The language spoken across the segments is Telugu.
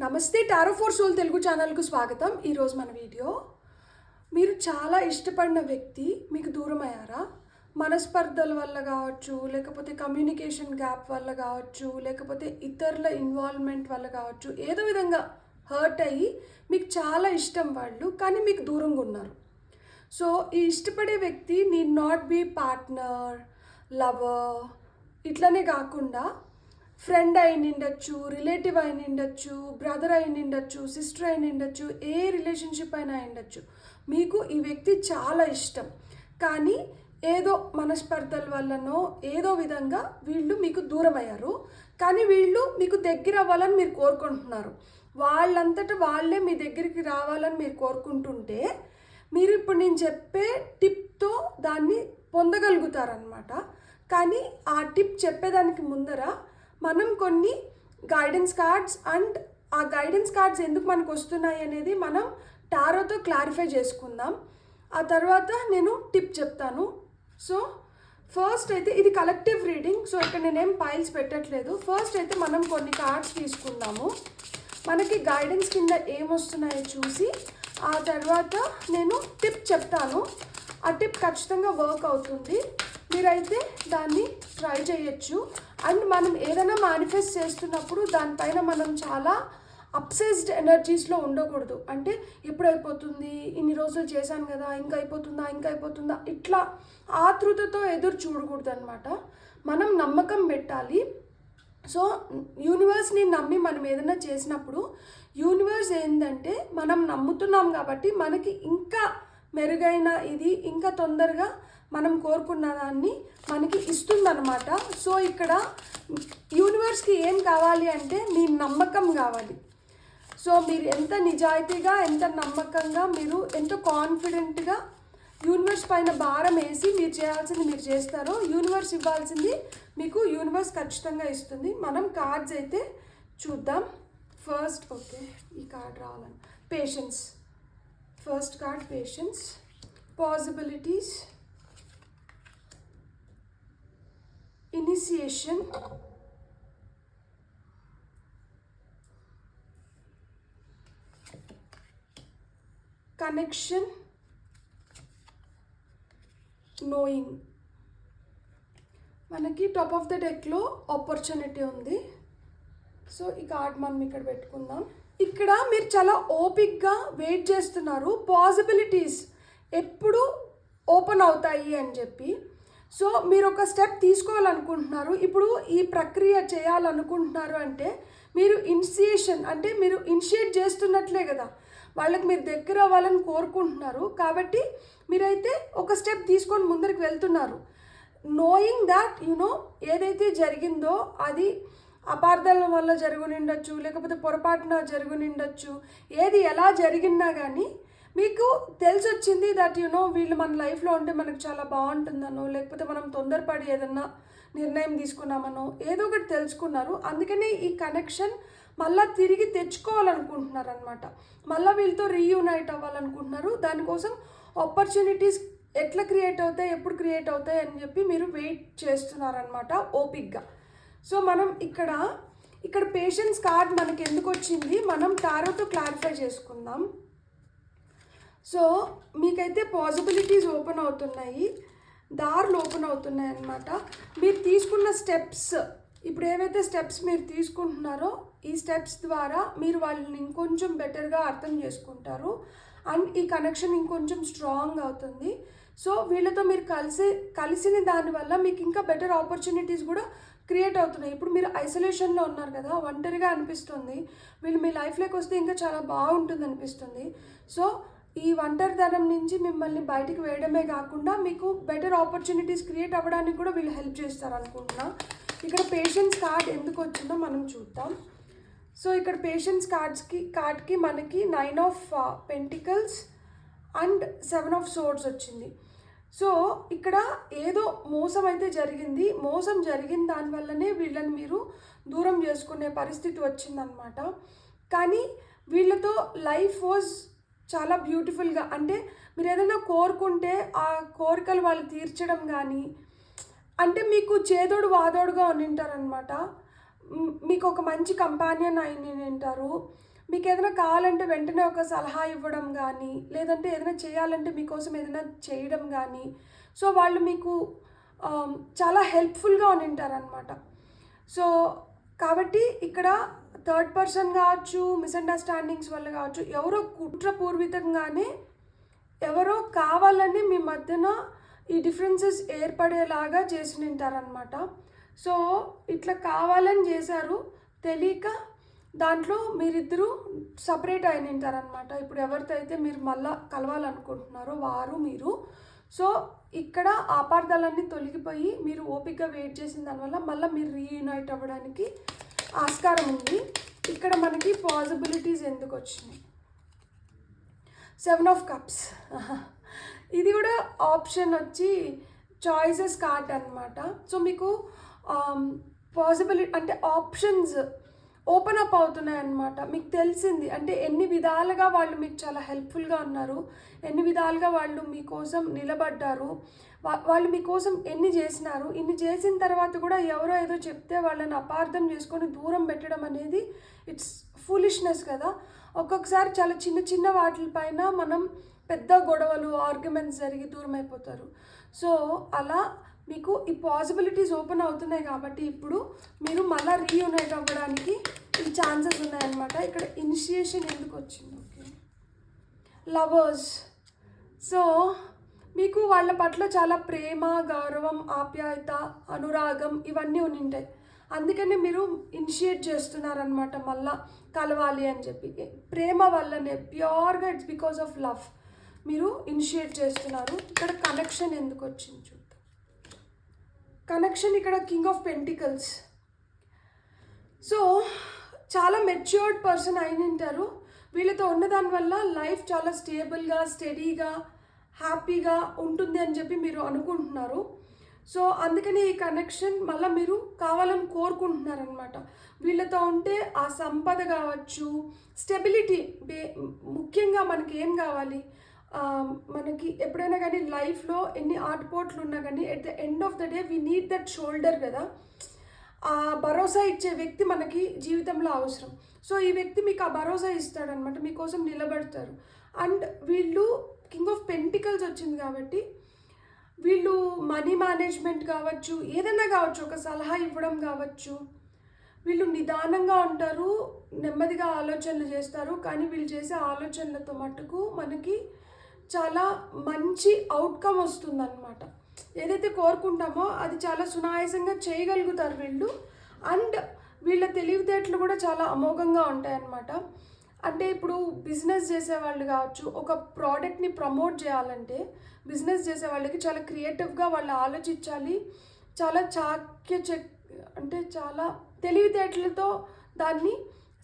నమస్తే టారో ఫర్ సోల్ తెలుగు ఛానల్కు స్వాగతం. ఈరోజు మన వీడియో, మీరు చాలా ఇష్టపడిన వ్యక్తి మీకు దూరం అయ్యారా? మనస్పర్ధల వల్ల కావచ్చు, లేకపోతే కమ్యూనికేషన్ గ్యాప్ వల్ల కావచ్చు, లేకపోతే ఇతరుల ఇన్వాల్వ్మెంట్ వల్ల కావచ్చు, ఏదో విధంగా హర్ట్ అయ్యి మీకు చాలా ఇష్టం వాళ్ళు, కానీ మీకు దూరంగా ఉన్నారు. సో ఈ ఇష్టపడే వ్యక్తి need not be partner, lover ఇట్లనే కాకుండా ఫ్రెండ్ అయినిండొచ్చు, రిలేటివ్ అయినిండొచ్చు, బ్రదర్ అయినిండొచ్చు, సిస్టర్ అయినిండొచ్చు, ఏ రిలేషన్షిప్ అయినా అయిండొచ్చు. మీకు ఈ వ్యక్తి చాలా ఇష్టం, కానీ ఏదో మనస్పర్ధల వల్లనో ఏదో విధంగా వీళ్ళు మీకు దూరం అయ్యారు. కానీ వీళ్ళు మీకు దగ్గర అవ్వాలని మీరు కోరుకుంటున్నారు. వాళ్ళంతటా వాళ్ళే మీ దగ్గరికి రావాలని మీరు కోరుకుంటుంటే, మీరు ఇప్పుడు నేను చెప్పే టిప్తో దాన్ని పొందగలుగుతారనమాట. కానీ ఆ టిప్ చెప్పేదానికి ముందర మనం కొన్ని గైడెన్స్ కార్డ్స్ అండ్ ఆ గైడెన్స్ కార్డ్స్ ఎందుకు మనకు వస్తున్నాయి అనేది మనం టారోతో క్లారిఫై చేసుకుందాం. ఆ తర్వాత నేను టిప్ చెప్తాను. సో ఫస్ట్ అయితే ఇది కలెక్టివ్ రీడింగ్, సో ఇక్కడ నేనేం పైల్స్ పెట్టట్లేదు. ఫస్ట్ అయితే మనం కొన్ని కార్డ్స్ తీసుకుందాము. మనకి గైడెన్స్ కింద ఏమొస్తున్నాయో చూసి ఆ తర్వాత నేను టిప్ చెప్తాను. ఆ టిప్ ఖచ్చితంగా వర్క్ అవుతుంది, మీరైతే దాన్ని ట్రై చేయొచ్చు. అండ్ మనం ఏదైనా మేనిఫెస్ట్ చేస్తున్నప్పుడు దానిపైన మనం చాలా అప్సెస్డ్ ఎనర్జీస్లో ఉండకూడదు. అంటే ఎప్పుడు అయిపోతుంది, ఇన్ని రోజులు చేశాను కదా, ఇంకా అయిపోతుందా ఇట్లా ఆతృతతో ఎదురు చూడకూడదు అనమాట. మనం నమ్మకం పెట్టాలి. సో యూనివర్స్ని నమ్మి మనం ఏదైనా చేసినప్పుడు యూనివర్స్ ఏంటంటే మనం నమ్ముతున్నాం కాబట్టి మనకి ఇంకా మెరుగైన ఇది ఇంకా తొందరగా మనం కోరుకున్న దాన్ని మనకి ఇస్తుందన్నమాట. సో ఇక్కడ యూనివర్స్కి ఏం కావాలి అంటే మీ నమ్మకం కావాలి. సో మీరు ఎంత నిజాయితీగా, ఎంత నమ్మకంగా, మీరు ఎంత కాన్ఫిడెంట్గా యూనివర్స్ పైన భారం వేసి మీరు చేయాల్సింది మీరు చేస్తారో, యూనివర్స్ ఇవ్వాల్సింది మీకు యూనివర్స్ ఖచ్చితంగా ఇస్తుంది. మనం కార్డ్స్ అయితే చూద్దాం. ఫస్ట్ ఓకే, ఈ కార్డ్ రావాలని patience. First card patience, possibilities, initiation, connection, knowing. మనకి టాప్ ఆఫ్ ద డెక్లో ఆపర్చునిటీ ఉంది. సో ఈ కార్డ్ మనం ఇక్కడ పెట్టుకుందాం. ఇక్కడ మీరు చాలా ఓపిక్గా వెయిట్ చేస్తున్నారు, పాసిబిలిటీస్ ఎప్పుడు ఓపెన్ అవుతాయి అని చెప్పి. సో మీరు ఒక స్టెప్ తీసుకోవాలనుకుంటున్నారు, ఇప్పుడు ఈ ప్రక్రియ చేయాలనుకుంటున్నారు అంటే మీరు ఇనిషియేషన్ అంటే మీరు ఇనిషియేట్ చేస్తున్నట్లే కదా, వాళ్ళకి మీరు దగ్గర అవ్వాలని కోరుకుంటున్నారు. కాబట్టి మీరైతే ఒక స్టెప్ తీసుకొని ముందరికి వెళ్తున్నారు, నోయింగ్ దాట్ ఏదైతే జరిగిందో అది అపార్థాల వల్ల జరుగునిండొచ్చు, లేకపోతే పొరపాటున జరుగునిండొచ్చు, ఏది ఎలా జరిగినా కానీ మీకు తెలిసి వచ్చింది దట్ వీళ్ళు మన లైఫ్లో ఉంటే మనకు చాలా బాగుంటుందనో, లేకపోతే మనం తొందరపడి ఏదన్నా నిర్ణయం తీసుకున్నామనో ఏదో ఒకటి తెలుసుకున్నారు. అందుకనే ఈ కనెక్షన్ మళ్ళీ తిరిగి తెచ్చుకోవాలనుకుంటున్నారు అనమాట. మళ్ళీ వీళ్ళతో రీయూనైట్ అవ్వాలనుకుంటున్నారు. దానికోసం ఆపర్చునిటీస్ ఎట్లా క్రియేట్ అవుతాయి, ఎప్పుడు క్రియేట్ అవుతాయి అని చెప్పి మీరు వెయిట్ చేస్తున్నారనమాట ఓపిక్గా. సో మనం ఇక్కడ పేషెన్స్ కార్డ్ మనకి ఎందుకు వచ్చింది మనం టారోతో క్లారిఫై చేసుకుందాం. సో మీకైతే పాసిబిలిటీస్ ఓపెన్ అవుతున్నాయి, దారులు ఓపెన్ అవుతున్నాయి అన్నమాట. మీరు తీసుకున్న స్టెప్స్, ఇప్పుడు ఏవైతే స్టెప్స్ మీరు తీసుకుంటున్నారో ఈ స్టెప్స్ ద్వారా మీరు వాళ్ళని ఇంకొంచెం బెటర్గా అర్థం చేసుకుంటారు అండ్ ఈ కనెక్షన్ ఇంకొంచెం స్ట్రాంగ్ అవుతుంది. సో వీళ్ళతో మీరు కలిసిన దానివల్ల మీకు ఇంకా బెటర్ ఆపర్చునిటీస్ కూడా క్రియేట్ అవుతున్నాయి. ఇప్పుడు మీరు ఐసోలేషన్లో ఉన్నారు కదా, ఒంటరిగా అనిపిస్తుంది, వీళ్ళు మీ లైఫ్లోకి వస్తే ఇంకా చాలా బాగుంటుంది అనిపిస్తుంది. సో ఈ ఒంటరితనం నుంచి మిమ్మల్ని బయటికి వేయడమే కాకుండా మీకు బెటర్ ఆపర్చునిటీస్ క్రియేట్ అవ్వడానికి కూడా వీళ్ళు హెల్ప్ చేస్తారు అనుకుంటున్నా. ఇక్కడ పేషెన్స్ కార్డ్ ఎందుకు వచ్చిందో మనం చూద్దాం. సో ఇక్కడ పేషెన్స్ కార్డ్కి మనకి 9 of pentacles and 7 of swords వచ్చింది. సో ఇక్కడ ఏదో మోసం అయితే జరిగింది, మోసం జరిగిన దానివల్లనే వీళ్ళని మీరు దూరం చేసుకునే పరిస్థితి వచ్చిందనమాట. కానీ వీళ్ళతో లైఫ్ వాజ్ చాలా బ్యూటిఫుల్గా, అంటే మీరు ఏదైనా కోరుకుంటే ఆ కోరికలు వాళ్ళు తీర్చడం కానీ, అంటే మీకు చేదోడు వాదోడుగా ఉండింటారనమాట. మీకు ఒక మంచి కంపానియన్ అయిన ఉంటారు, మీకు ఏదైనా కావాలంటే వెంటనే ఒక సలహా ఇవ్వడం కానీ, లేదంటే ఏదైనా చేయాలంటే మీకోసం ఏదైనా చేయడం కానీ, సో వాళ్ళు మీకు చాలా హెల్ప్ఫుల్గా ఉంటారనమాట. సో కాబట్టి ఇక్కడ థర్డ్ పర్సన్ కావచ్చు, మిస్అండర్స్టాండింగ్స్ వల్ల కావచ్చు, ఎవరో కుట్రపూర్వితంగానే ఎవరో కావాలని మీ మధ్యన ఈ డిఫరెన్సెస్ ఏర్పడేలాగా చేసి ఉంటారనమాట. సో ఇట్లా కావాలని చేశారు, తెలియక దాంట్లో మీరిద్దరూ సపరేట్ అయిన ఉంటారనమాట. ఇప్పుడు ఎవరితో అయితే మీరు మళ్ళీ కలవాలనుకుంటున్నారో వారు మీరు. సో ఇక్కడ అపార్థాలన్నీ తొలగిపోయి మీరు ఓపికగా వెయిట్ చేసిన దానివల్ల మళ్ళీ మీరు రీయునైట్ అవ్వడానికి ఆస్కారం ఉంది. ఇక్కడ మనకి పాసిబిలిటీస్ ఎందుకు వచ్చినాయి? 7 of Cups. ఇది కూడా ఆప్షన్ వచ్చి చాయిసెస్ కార్డ్ అనమాట. సో మీకు పాసిబిలిటీ అంటే ఆప్షన్స్ ఓపెన్ అప్ అవుతున్నాయి అన్నమాట. మీకు తెలిసింది అంటే ఎన్ని విధాలుగా వాళ్ళు మీకు చాలా హెల్ప్ఫుల్గా ఉన్నారు, ఎన్ని విధాలుగా వాళ్ళు మీకోసం నిలబడ్డారు, వాళ్ళు మీకోసం ఎన్ని చేసినారు. ఇన్ని చేసిన తర్వాత కూడా ఎవరో ఏదో చెప్తే వాళ్ళని అపార్థం చేసుకొని దూరం పెట్టడం అనేది ఇట్స్ ఫూలిష్నెస్ కదా. ఒక్కొక్కసారి చాలా చిన్న చిన్న వాటిపైన మనం పెద్ద గొడవలు ఆర్గ్యుమెంట్స్ జరిగి దూరం అయిపోతారు. సో అలా మీకు ఈ పాసిబిలిటీస్ ఓపెన్ అవుతున్నాయి కాబట్టి ఇప్పుడు మీరు మళ్ళీ రీయునైట్ అవ్వడానికి ఈ ఛాన్సెస్ ఉన్నాయన్నమాట. ఇక్కడ ఇనిషియేషన్ ఎందుకు వచ్చింది? Okay, lovers. సో మీకు వాళ్ళ పట్ల చాలా ప్రేమ, గౌరవం, ఆప్యాయత, అనురాగం ఇవన్నీ ఉంటాయి. అందుకని మీరు ఇనిషియేట్ చేస్తున్నారనమాట మళ్ళా కలవాలి అని చెప్పి. ప్రేమ వల్లనే, ప్యూర్గా ఇట్స్ బికాస్ ఆఫ్ లవ్ మీరు ఇనిషియేట్ చేస్తున్నారు. ఇక్కడ కనెక్షన్ ఎందుకు వచ్చింది చూద్దాం. కనెక్షన్ ఇక్కడ కింగ్ ఆఫ్ పెంటికల్స్. సో చాలా మెచ్యూర్డ్ పర్సన్ అయిన ఉంటారు. వీళ్ళతో ఉన్నదాని వల్ల లైఫ్ చాలా స్టేబుల్గా, స్టడీగా, హ్యాపీగా ఉంటుంది అని చెప్పి మీరు అనుకుంటున్నారు. సో అందుకని ఈ కనెక్షన్ మళ్ళీ మీరు కావాలని కోరుకుంటున్నారనమాట. వీళ్ళతో ఉంటే ఆ సంపద కావచ్చు, స్టెబిలిటీ, ముఖ్యంగా మనకి ఏం కావాలి, మనకి ఎప్పుడైనా కానీ లైఫ్లో ఎన్ని ఆటుపోట్లు ఉన్నా కానీ at the end of the day we need that shoulder కదా. ఆ భరోసా ఇచ్చే వ్యక్తి మనకి జీవితంలో అవసరం. సో ఈ వ్యక్తి మీకు ఆ భరోసా ఇస్తాడనమాట, మీకోసం నిలబడతారు. అండ్ వీళ్ళు కింగ్ ఆఫ్ పెంటికల్స్ వచ్చింది కాబట్టి వీళ్ళు మనీ మేనేజ్మెంట్ కావచ్చు, ఏదైనా కావచ్చు, ఒక సలహా ఇవ్వడం కావచ్చు, వీళ్ళు నిదానంగా ఉంటారు, నెమ్మదిగా ఆలోచనలు చేస్తారు. కానీ వీళ్ళు చేసే ఆలోచనలతో మటుకు మనకి చాలా మంచి అవుట్కమ్ వస్తుందన్నమాట. ఏదైతే కోరుకుంటామో అది చాలా సునాయాసంగా చేయగలుగుతారు వీళ్ళు. అండ్ వీళ్ళ తెలివితేటలు కూడా చాలా అమోఘంగా ఉంటాయన్నమాట. అంటే ఇప్పుడు బిజినెస్ చేసేవాళ్ళు కావచ్చు, ఒక ప్రోడక్ట్ని ప్రమోట్ చేయాలంటే బిజినెస్ చేసే వాళ్ళకి చాలా క్రియేటివ్గా వాళ్ళు ఆలోచించాలి, చాలా అంటే చాలా తెలివితేటలతో దాన్ని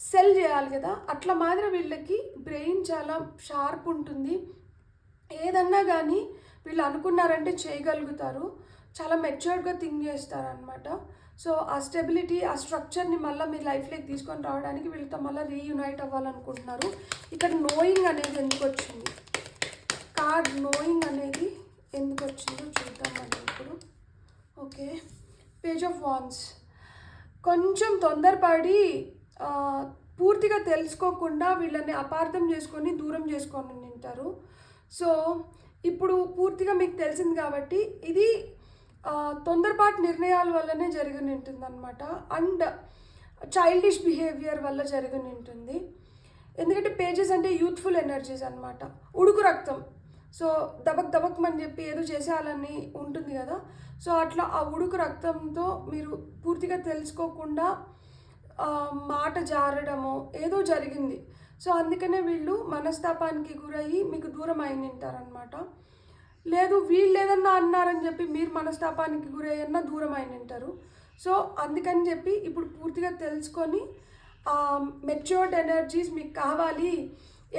సెల్ చేయాలి కదా. అట్లా మాత్రం వీళ్ళకి బ్రెయిన్ చాలా షార్ప్ ఉంటుంది. ఏదన్నా కానీ వీళ్ళు అనుకున్నారంటే చేయగలుగుతారు, చాలా మెచ్యూర్డ్గా థింక్ చేస్తారనమాట. సో ఆ స్టెబిలిటీ, ఆ స్ట్రక్చర్ని మళ్ళీ మీ లైఫ్లోకి తీసుకొని రావడానికి వీళ్ళతో మళ్ళీ రీయునైట్ అవ్వాలనుకుంటున్నారు. ఇక్కడ నోయింగ్ అనేది ఎందుకు వచ్చింది? కార్డ్ నోయింగ్ అనేది ఎందుకు వచ్చిందో చూద్దాం మనం ఇప్పుడు. Okay, page of wands. కొంచెం తొందరపడి పూర్తిగా తెలుసుకోకుండా వీళ్ళని అపార్థం చేసుకొని దూరం చేసుకొని ఉంటారు. సో ఇప్పుడు పూర్తిగా మీకు తెలిసింది కాబట్టి ఇది తొందరపాటు నిర్ణయాల వల్లనే జరిగి ఉంటుందన్నమాట. అండ్ చైల్డిష్ బిహేవియర్ వల్ల జరిగి ఉంటుంది. ఎందుకంటే పేజెస్ అంటే యూత్ఫుల్ ఎనర్జీస్ అనమాట, ఉడుకు రక్తం. సో దబక్ అని చెప్పి ఏదో చేసేయాలని ఉంటుంది కదా. సో అట్లా ఆ ఉడుకు రక్తంతో మీరు పూర్తిగా తెలుసుకోకుండా మాట జారడము ఏదో జరిగింది. సో అందుకనే వీళ్ళు మనస్తాపానికి గురయ్యి మీకు దూరం అయిన ఉంటారనమాట. లేదు వీళ్ళు ఏదన్నా అన్నారని చెప్పి మీరు మనస్తాపానికి గురయ్యన్నా దూరం అయిన ఉంటారు. సో అందుకని చెప్పి ఇప్పుడు పూర్తిగా తెలుసుకొని మెచ్యూర్డ్ ఎనర్జీస్ మీకు కావాలి.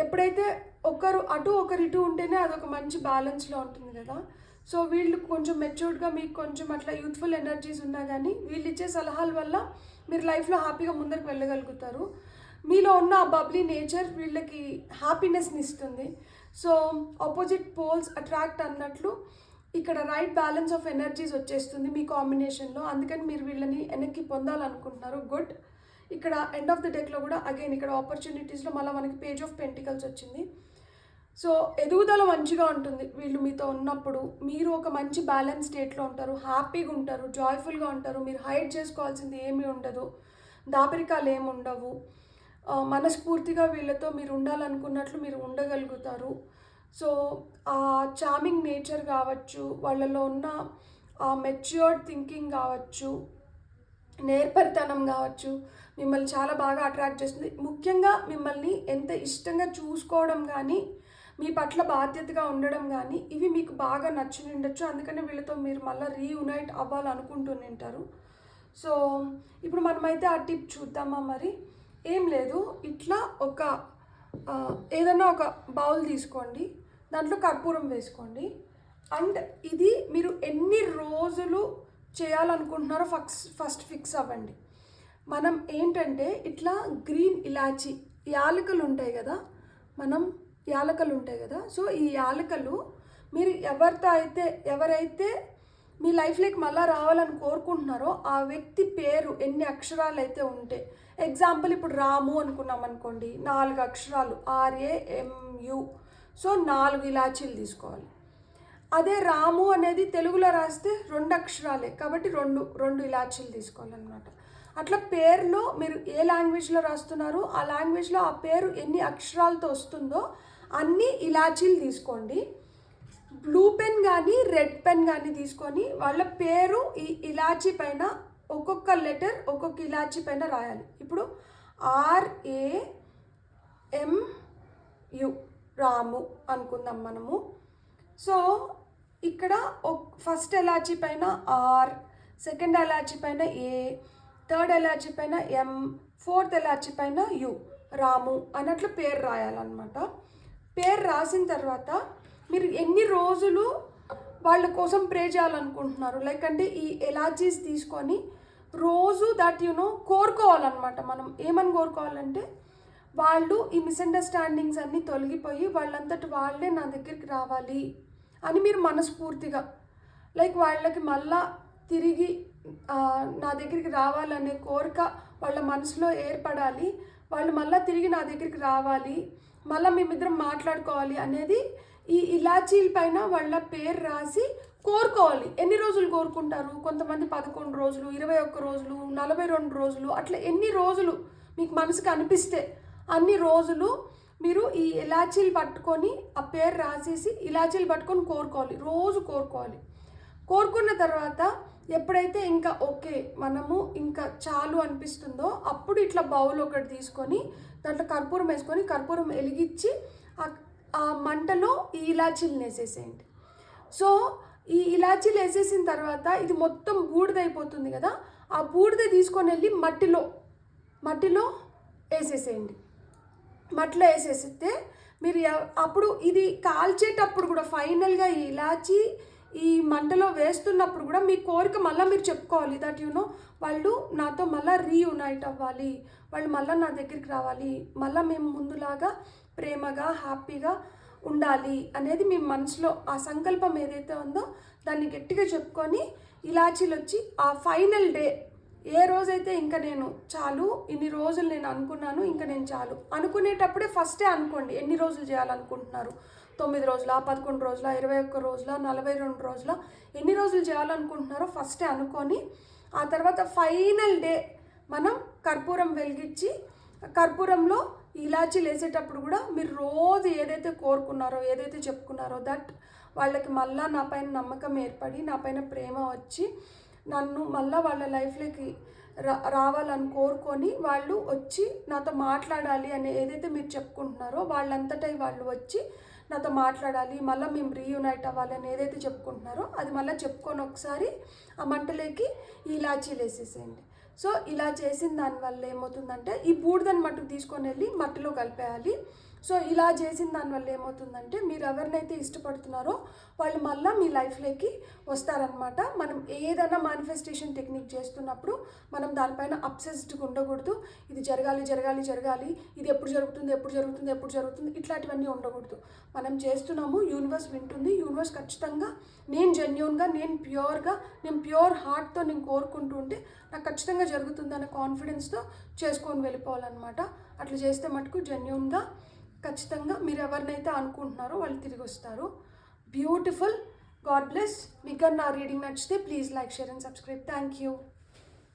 ఎప్పుడైతే ఒకరు అటు ఒకరు ఇటు ఉంటేనే అదొక మంచి బ్యాలెన్స్లో ఉంటుంది కదా. సో వీళ్ళు కొంచెం మెచ్యూర్డ్గా మీకు కొంచెం అట్లా యూత్ఫుల్ ఎనర్జీస్ ఉన్నా కానీ వీళ్ళు ఇచ్చే సలహాల వల్ల మీరు లైఫ్లో హ్యాపీగా ముందరికి వెళ్ళగలుగుతారు. మీలో ఉన్న ఆ బబ్లీ నేచర్ వీళ్ళకి హ్యాపీనెస్ని ఇస్తుంది. సో ఆపోజిట్ పోల్స్ అట్రాక్ట్ అన్నట్లు ఇక్కడ రైట్ బ్యాలెన్స్ ఆఫ్ ఎనర్జీస్ వచ్చేస్తుంది మీ కాంబినేషన్లో. అందుకని మీరు వీళ్ళని వెనక్కి పొందాలనుకుంటున్నారు. గుడ్. ఇక్కడ ఎండ్ ఆఫ్ ది డెక్లో కూడా అగైన్ ఇక్కడ ఆపర్చునిటీస్లో మళ్ళీ మనకి పేజ్ ఆఫ్ పెంటికల్స్ వచ్చింది. సో ఎదుగుదల మంచిగా ఉంటుంది వీళ్ళు మీతో ఉన్నప్పుడు. మీరు ఒక మంచి బ్యాలెన్స్ స్టేట్లో ఉంటారు, హ్యాపీగా ఉంటారు, జాయ్ఫుల్గా ఉంటారు. మీరు హైడ్ చేసుకోవాల్సింది ఏమీ ఉండదు, దాపరికాలు ఏమి ఉండవు. మనస్ఫూర్తిగా వీళ్ళతో మీరు ఉండాలనుకున్నట్లు మీరు ఉండగలుగుతారు. సో ఆ చార్మింగ్ నేచర్ కావచ్చు, వాళ్ళలో ఉన్న ఆ మెచ్యూర్డ్ థింకింగ్ కావచ్చు, నేర్పరితనం కావచ్చు మిమ్మల్ని చాలా బాగా అట్రాక్ట్ చేస్తుంది. ముఖ్యంగా మిమ్మల్ని ఎంత ఇష్టంగా చూసుకోవడం కానీ, మీ పట్ల బాధ్యతగా ఉండడం కానీ ఇవి మీకు బాగా నచ్చి ఉండొచ్చు. అందుకని వీళ్ళతో మీరు మళ్ళీ రీయునైట్ అవ్వాలనుకుంటుంటారు. సో ఇప్పుడు మనమైతే ఆ టిప్ చూద్దామా. మరి ఏం లేదు, ఇట్లా ఒక ఏదైనా ఒక బౌల్ తీసుకోండి, దాంట్లో కర్పూరం వేసుకోండి. అండ్ ఇది మీరు ఎన్ని రోజులు చేయాలనుకుంటున్నారో ఫస్ట్ ఫిక్స్ అవ్వండి. మనం ఏంటంటే ఇట్లా గ్రీన్ ఇలాచి యాలకులు ఉంటాయి కదా, యాలకులు ఉంటాయి కదా. సో ఈ యాలకులు మీరు ఎవరైతే మీ లైఫ్లోకి మళ్ళీ రావాలని కోరుకుంటున్నారో ఆ వ్యక్తి పేరు ఎన్ని అక్షరాలు అయితే ఉంటే, ఎగ్జాంపుల్ ఇప్పుడు రాము అనుకున్నాం అనుకోండి, 4 అక్షరాలు RAMU. సో 4 ఇలాచీలు తీసుకోవాలి. అదే రాము అనేది తెలుగులో రాస్తే 2 అక్షరాలే కాబట్టి రెండు ఇలాచీలు తీసుకోవాలన్నమాట. అట్లా పేరులో మీరు ఏ లాంగ్వేజ్లో రాస్తున్నారో ఆ లాంగ్వేజ్లో ఆ పేరు ఎన్ని అక్షరాలతో వస్తుందో అన్ని ఇలాచీలు తీసుకోండి. బ్లూ పెన్ కానీ రెడ్ పెన్ కానీ తీసుకొని వాళ్ళ పేరు ఈ ఇలాచీ పైన ఒక్కొక్క లెటర్ ఒక్కొక్క ఇలాచీ పైన రాయాలి. ఇప్పుడు RAMU రాము అనుకుందాం మనము. సో ఇక్కడ ఫస్ట్ ఎలాచీ పైన R, సెకండ్ ఎలాచీ పైన A, థర్డ్ ఎలాచీ పైన M, ఫోర్త్ ఎలాచీ పైన U, రాము అన్నట్లు పేరు రాయాలన్నమాట. పేరు రాసిన తర్వాత మీరు ఎన్ని రోజులు వాళ్ళ కోసం ప్రే చేయాలనుకుంటున్నారు, లైక్ అంటే ఈ ఎలాచీస్ తీసుకొని రోజు దట్ కోరుకోవాలన్నమాట. మనం ఏమని కోరుకోవాలంటే వాళ్ళు ఈ మిస్అండర్స్టాండింగ్స్ అన్నీ తొలగిపోయి వాళ్ళంతటి వాళ్ళే నా దగ్గరికి రావాలి అని మీరు మనస్ఫూర్తిగా, లైక్ వాళ్ళకి మళ్ళా తిరిగి నా దగ్గరికి రావాలనే కోరిక వాళ్ళ మనసులో ఏర్పడాలి. వాళ్ళు మళ్ళీ తిరిగి నా దగ్గరికి రావాలి, మళ్ళీ మేమిద్దరం మాట్లాడుకోవాలి అనేది ఈ ఇలాచీల పైన వాళ్ళ పేరు రాసి కోరుకోవాలి. ఎన్ని రోజులు కోరుకుంటారు? కొంతమంది 11 రోజులు, 21 రోజులు, 42 రోజులు, అట్లా ఎన్ని రోజులు మీకు మనసుకు అనిపిస్తే అన్ని రోజులు మీరు ఈ ఇలాచీలు పట్టుకొని ఆ పేరు రాసేసి ఇలాచీలు పట్టుకొని రోజు కోరుకోవాలి. కోరుకున్న తర్వాత ఎప్పుడైతే ఇంకా ఓకే మనము ఇంకా చాలు అనిపిస్తుందో అప్పుడు ఇట్లా బౌల్ ఒకటి తీసుకొని దాంట్లో కర్పూరం వేసుకొని కర్పూరం వెలిగించి ఆ మంటలో ఈ ఇలాచీలు వేసేసేయండి. సో ఈ ఇలాచీలు వేసేసిన తర్వాత ఇది మొత్తం బూడిదైపోతుంది కదా, ఆ బూడిద తీసుకొని వెళ్ళి మట్టిలో వేసేసేయండి. మట్టిలో వేసేస్తే మీరు అప్పుడు ఇది కాల్చేటప్పుడు కూడా ఫైనల్గా ఈ ఇలాచీ ఈ మంటలో వేస్తున్నప్పుడు కూడా మీ కోరిక మళ్ళీ మీరు చెప్పుకోవాలి దట్ వాళ్ళు నాతో మళ్ళీ రీయునైట్ అవ్వాలి, వాళ్ళు మళ్ళీ నా దగ్గరికి రావాలి, మళ్ళీ మేము ముందులాగా ప్రేమగా హ్యాపీగా ఉండాలి అనేది మీ మనసులో ఆ సంకల్పం ఏదైతే ఉందో దాన్ని గట్టిగా చెప్పుకొని ఇలాచీలు వచ్చి ఆ ఫైనల్ డే ఏ రోజైతే ఇంకా నేను చాలు ఇన్ని రోజులు నేను అనుకున్నాను ఇంకా నేను చాలు అనుకునేటప్పుడే ఫస్టే అనుకోండి ఎన్ని రోజులు చేయాలనుకుంటున్నారు. 9 రోజుల, 11 రోజుల, 21 రోజుల, 42 రోజుల, ఎన్ని రోజులు చేయాలనుకుంటున్నారో ఫస్టే అనుకొని ఆ తర్వాత ఫైనల్ డే మనం కర్పూరం వెలిగించి కర్పూరంలో ఇలాచీలు వేసేటప్పుడు కూడా మీరు రోజు ఏదైతే కోరుకున్నారో ఏదైతే చెప్పుకున్నారో దట్ వాళ్ళకి మళ్ళీ నా పైన నమ్మకం ఏర్పడి నా పైన ప్రేమ వచ్చి నన్ను మళ్ళీ వాళ్ళ లైఫ్లోకి రావాలని కోరుకొని వాళ్ళు వచ్చి నాతో మాట్లాడాలి అని ఏదైతే మీరు చెప్పుకుంటున్నారో వాళ్ళంతటా వాళ్ళు వచ్చి నాతో మాట్లాడాలి, మళ్ళీ మేము రీయునైట్ అవ్వాలి అని ఏదైతే చెప్పుకుంటున్నారో అది మళ్ళీ చెప్పుకొని ఒకసారి ఆ మంటలోకి ఈ ఇలాచీలు వేసేసేయండి. సో ఇలా చేసిన దానివల్ల ఏమవుతుందంటే ఈ బూడిదని మట్టుకు తీసుకొని వెళ్ళి మట్టిలో కలిపేయాలి. సో ఇలా చేసిన దానివల్ల ఏమవుతుందంటే మీరు ఎవరినైతే ఇష్టపడుతున్నారో వాళ్ళు మళ్ళీ మీ లైఫ్లోకి వస్తారనమాట. మనం ఏదైనా మేనిఫెస్టేషన్ టెక్నిక్ చేస్తున్నప్పుడు మనం దానిపైన అబ్సెస్డ్గా ఉండకూడదు. ఇది జరగాలి జరగాలి జరగాలి, ఇది ఎప్పుడు జరుగుతుంది ఎప్పుడు జరుగుతుంది ఎప్పుడు జరుగుతుంది ఇట్లాంటివన్నీ ఉండకూడదు. మనం చేస్తున్నాము, యూనివర్స్ వింటుంది. యూనివర్స్ ఖచ్చితంగా నేను జెన్యూన్గా, నేను ప్యూర్ హార్ట్తో నేను కోరుకుంటూ ఉంటే నాకు ఖచ్చితంగా జరుగుతుంది అనే కాన్ఫిడెన్స్తో చేసుకొని వెళ్ళిపోవాలన్నమాట. అట్లా చేస్తే మటుకు జెన్యూన్గా ఖచ్చితంగా మీరు ఎవరినైతే అనుకుంటున్నారో వాళ్ళు తిరిగి వస్తారు. బ్యూటిఫుల్. God bless. మీకు నా రీడింగ్ నచ్చితే please like, share and subscribe. Thank you.